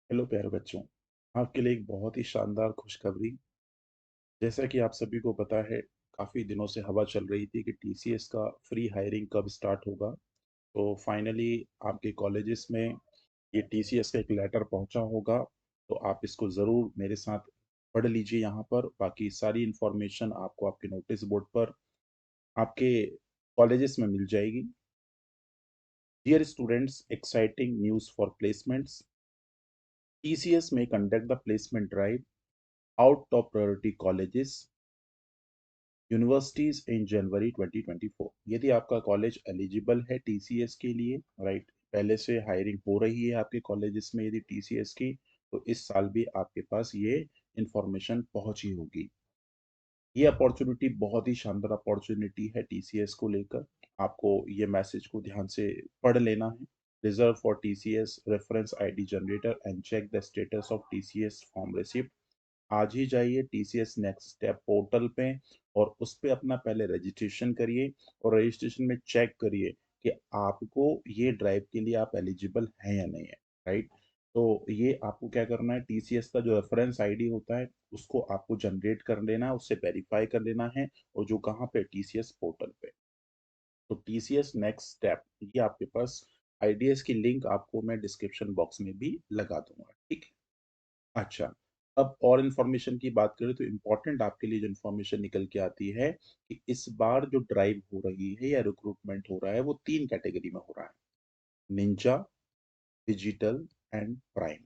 Hello प्यारे बच्चों। आपके लिए एक बहुत ही शानदार खुशखबरी। जैसा कि आप सभी को पता है, काफ़ी दिनों से हवा चल रही थी कि टीसीएस का फ्री हायरिंग कब स्टार्ट होगा। तो फाइनली आपके कॉलेजेस में ये टीसीएस का एक लेटर पहुंचा होगा। तो आप इसको ज़रूर मेरे साथ पढ़ लीजिए। यहाँ पर बाकी सारी इंफॉर्मेशन आपको आपके नोटिस बोर्ड पर आपके कॉलेजेस में मिल जाएगी। Dear students, exciting news for placements. TCS में conduct the placement drive out of priority colleges universities in January 2024। यदि आपका कॉलेज एलिजिबल है टीसीएस के लिए, राइट, पहले से हायरिंग हो रही है आपके कॉलेजेस में यदि टीसीएस की, तो इस साल भी आपके पास ये इंफॉर्मेशन पहुंची होगी। ये अपॉर्चुनिटी बहुत ही शानदार अपॉर्चुनिटी है टीसीएस को लेकर। आपको ये मैसेज को ध्यान से पढ़ लेना है। Reserve for TCS reference ID generator and check the status of TCS form receipt. आज ही जाइए टीसीएस नेक्स्ट स्टेप पोर्टल पे और उस पे अपना पहले रजिस्ट्रेशन करिए और रजिस्ट्रेशन में चेक करिए कि आपको ये ड्राइव के लिए आप एलिजिबल हैं या नहीं है। राइट। तो ये आपको क्या करना है, टीसीएस का जो रेफरेंस आईडी होता है उसको आपको जनरेट कर लेना है, उससे वेरीफाई कर लेना है। और जो कहाँ पे, टीसीएस पोर्टल पे। तो टीसीएस नेक्स्ट स्टेप, ये आपके पास आईडीएस की लिंक आपको मैं डिस्क्रिप्शन बॉक्स में भी लगा दूंगा। ठीक है। अच्छा, अब और इन्फॉर्मेशन की बात करें तो इम्पोर्टेंट आपके लिए जो इन्फॉर्मेशन निकल के आती है कि इस बार जो ड्राइव हो रही है या रिक्रूटमेंट हो रहा है वो तीन कैटेगरी में हो रहा है। Ninja, digital and prime.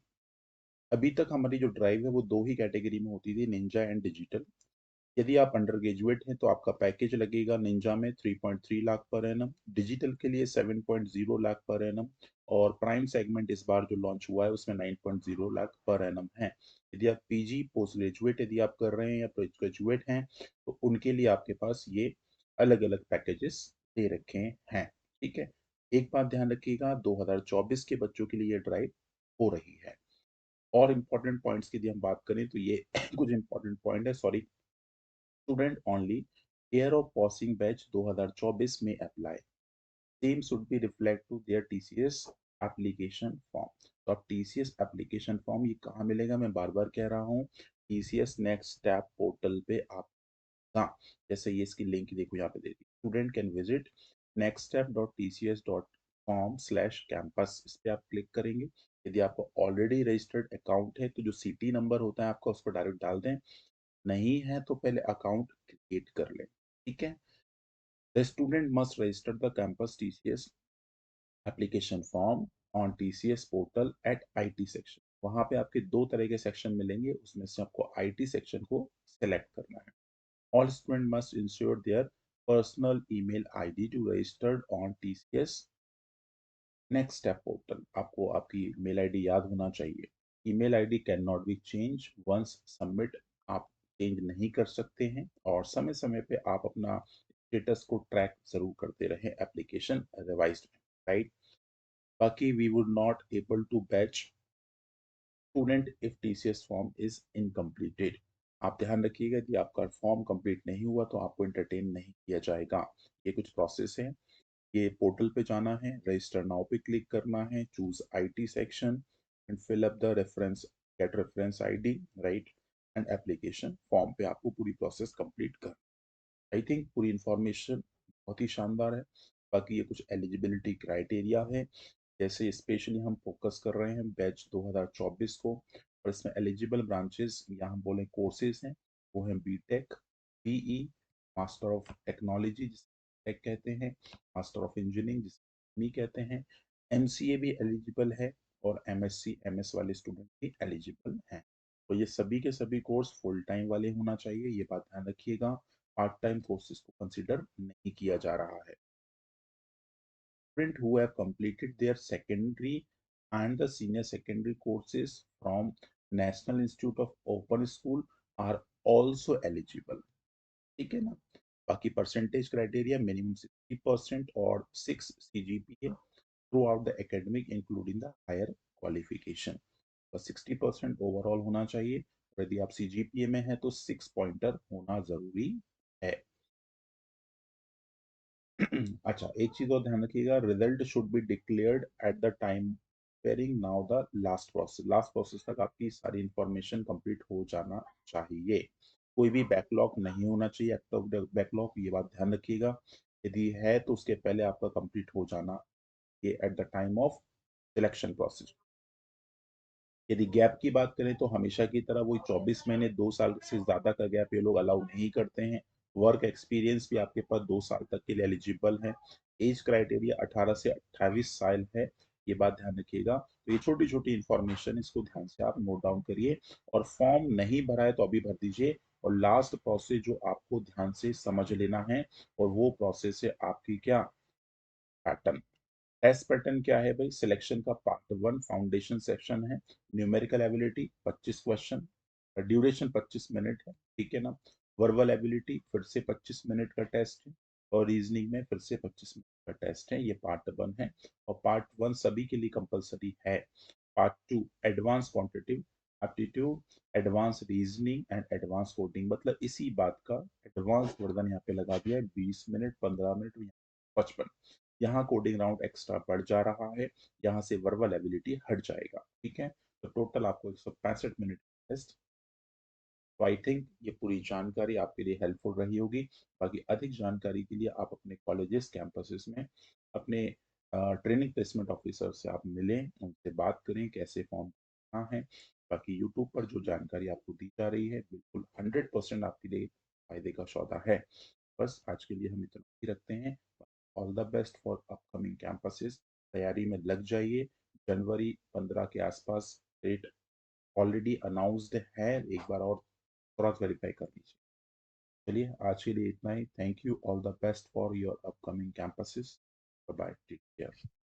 अभी तक हमारी जो ड्राइव है वो दो ही कैटेगरी में होती थी, निंजा एंड डिजिटल। यदि आप अंडर ग्रेजुएट हैं तो आपका पैकेज लगेगा निंजा में 3.3 लाख पर एनम, डिजिटल के लिए 7.0 लाख पर एनम, और प्राइम सेगमेंट इस बार जो लॉन्च हुआ है उसमें 9.0 लाख पर एनम है। यदि आप पीजी पोस्ट ग्रेजुएट यदि आप कर रहे हैं या पोस्ट ग्रेजुएट हैं तो उनके लिए आपके पास ये अलग अलग पैकेजेस दे रखे हैं। ठीक है। एक बात ध्यान रखिएगा, 2024 के बच्चों के लिए ये ड्राइव हो रही है। और इम्पोर्टेंट पॉइंट्स की यदि हम बात करें तो ये कुछ इंपॉर्टेंट पॉइंट है, sorry. Student only, year of passing batch 2024 में apply, same should be reflect to their TCS application form. तो अब टीसीएस एप्लीकेशन फॉर्म ये कहाँ मिलेगा, मैं बार बार कह रहा हूँ, टीसीएस नेक्स्ट स्टेप पोर्टल पे आप, हाँ, जैसे ये इसकी लिंक देखो यहाँ पे दे दी, स्टूडेंट कैन विजिट nextstep.tcs.com/campus, इस पे आप क्लिक करेंगे। यदि आपको ऑलरेडी रजिस्टर्ड अकाउंट है तो जो सीटी नंबर होता है आपका उसको डायरेक्ट डाल दें, नहीं है तो पहले अकाउंट क्रिएट कर लें। ठीक है। The student must register the campus TCS application form on TCS portal at IT section. वहां पे आपके दो तरह के सेक्शन मिलेंगे, उसमें से आपको आईटी सेक्शन को सेलेक्ट करना है। All student must ensure their personal email ID to registered on TCS next step portal. आपको आपकी मेल आईडी याद होना चाहिए। Email ID can not be change once submit, आप चेंज नहीं कर सकते हैं। और समय समय पे आप अपना स्टेटस को ट्रैक जरूर करते रहें एप्लीकेशन रिवाइज में। राइट। बाकी we would not able to batch student if TCS form is incompleted. आप ध्यान रखिएगा, यदि आपका फॉर्म कंप्लीट नहीं हुआ तो आपको एंटरटेन नहीं किया जाएगा। ये कुछ प्रोसेस है। ये पोर्टल पे जाना है, रजिस्टर नाउ पे क्लिक करना है, choose IT section and fill up the reference, get reference ID, right, and application form पे आपको पूरी प्रोसेस कंप्लीट कर। आई थिंक पूरी इंफॉर्मेशन बहुत ही शानदार है। बाकी ये कुछ एलिजिबिलिटी क्राइटेरिया है, जैसे स्पेशली हम फोकस कर रहे हैं बैच 2024 को, और इसमें एलिजिबल ब्रांचेस या हम बोले कोर्सेज हैं, वो हैं BTech, BE, master of technology जिसे टेक कहते हैं, मास्टर ऑफ इंजीनियरिंग जिसे मी कहते हैं, एमसीए भी एलिजिबल है, और एमएससी एमएस वाले स्टूडेंट भी एलिजिबल हैं। तो ये सभी के सभी कोर्स फुल टाइम वाले होना चाहिए, ये बात ध्यान रखिएगा। पार्ट टाइम कोर्सेज को कंसिडर नहीं किया जा रहा है। Students who have completed their secondary and the senior secondary courses from National Institute of Open School are also eligible। ठीक है ना। बाकी परसेंटेज क्राइटेरिया मिनिमम 60% और 6 CGPA throughout the academic including the higher qualification. तो 60% overall होना चाहिए, और यदि आप सीजीपीए में है तो 6 पॉइंटर होना जरूरी है। अच्छा, एक चीज और ध्यान रखिएगा, result should be declared at the time preparing now the last process तक आपकी सारी इंफॉर्मेशन कंप्लीट हो जाना चाहिए। कोई भी बैकलॉग नहीं होना चाहिए, एक्टिव बैकलॉग, ये बात ध्यान रखिएगा। यदि है तो उसके पहले आपका कंप्लीट हो जाना ये at the time of selection process. यदि गैप की बात करें तो हमेशा की तरह वही 24 महीने, 2 साल से ज्यादा का गैप ये लोग अलाउ नहीं करते हैं। वर्क एक्सपीरियंस भी आपके पास 2 साल तक के लिए एलिजिबल है। एज क्राइटेरिया 18 से 28 साल है, ये बात ध्यान रखिएगा। तो ये छोटी छोटी इंफॉर्मेशन, इसको ध्यान से आप नोट डाउन करिए। और फॉर्म नहीं भरा है तो अभी भर दीजिए। और लास्ट प्रोसेस जो आपको ध्यान से समझ लेना है, और वो प्रोसेस है आपकी क्या, पैटर्न। टेस्ट पैटर्न क्या है भाई, सिलेक्शन का पार्ट 1 फाउंडेशन सेक्शन है। Numerical ability 25 question, duration 25 minute है, ठीक है ना। वर्बल एबिलिटी फिर से 25 मिनट का टेस्ट है। और रीजनिंग में फिर से 25 मिनट का टेस्ट है। ये पार्ट 1 है। और पार्ट 1 सभी के लिए कंपलसरी है। Part 2 advance quantitative aptitude, advance reasoning and advance coding, मतलब इसी बात का एडवांस वर्जन यहाँ पे लगा दिया है। 20 मिनट, 15 मिनट, 55। यहाँ कोडिंग राउंड एक्स्ट्रा बढ़ जा रहा है। यहाँ से वर्बल एबिलिटी हट जाएगा, ठीक है। तो टोटल आपको 165 मिनट टेस्ट। तो आई थिंक ये पूरी जानकारी आपके लिए हेल्पफुल रही होगी। बाकी अधिक जानकारी के लिए आप अपने कॉलेजेस कैंपसेस में अपने ट्रेनिंग प्लेसमेंट ऑफिसर से आप मिलें, उनसे बात करें कैसे फॉर्म करना है। बाकी यूट्यूब पर जो जानकारी आपको दी जा रही है बिल्कुल 100% आपके लिए फायदे का सौदा है। बस आज के लिए हम इतना ही रखते हैं। All the best for upcoming campuses. तैयारी में लग जाइए। जनवरी 15 के आसपास डेट ऑलरेडी अनाउंस्ड है, एक बार और क्रॉस वेरीफाई कर लीजिए। चलिए आज के लिए इतना ही। Thank you, all the best for your upcoming campuses. Bye, take care.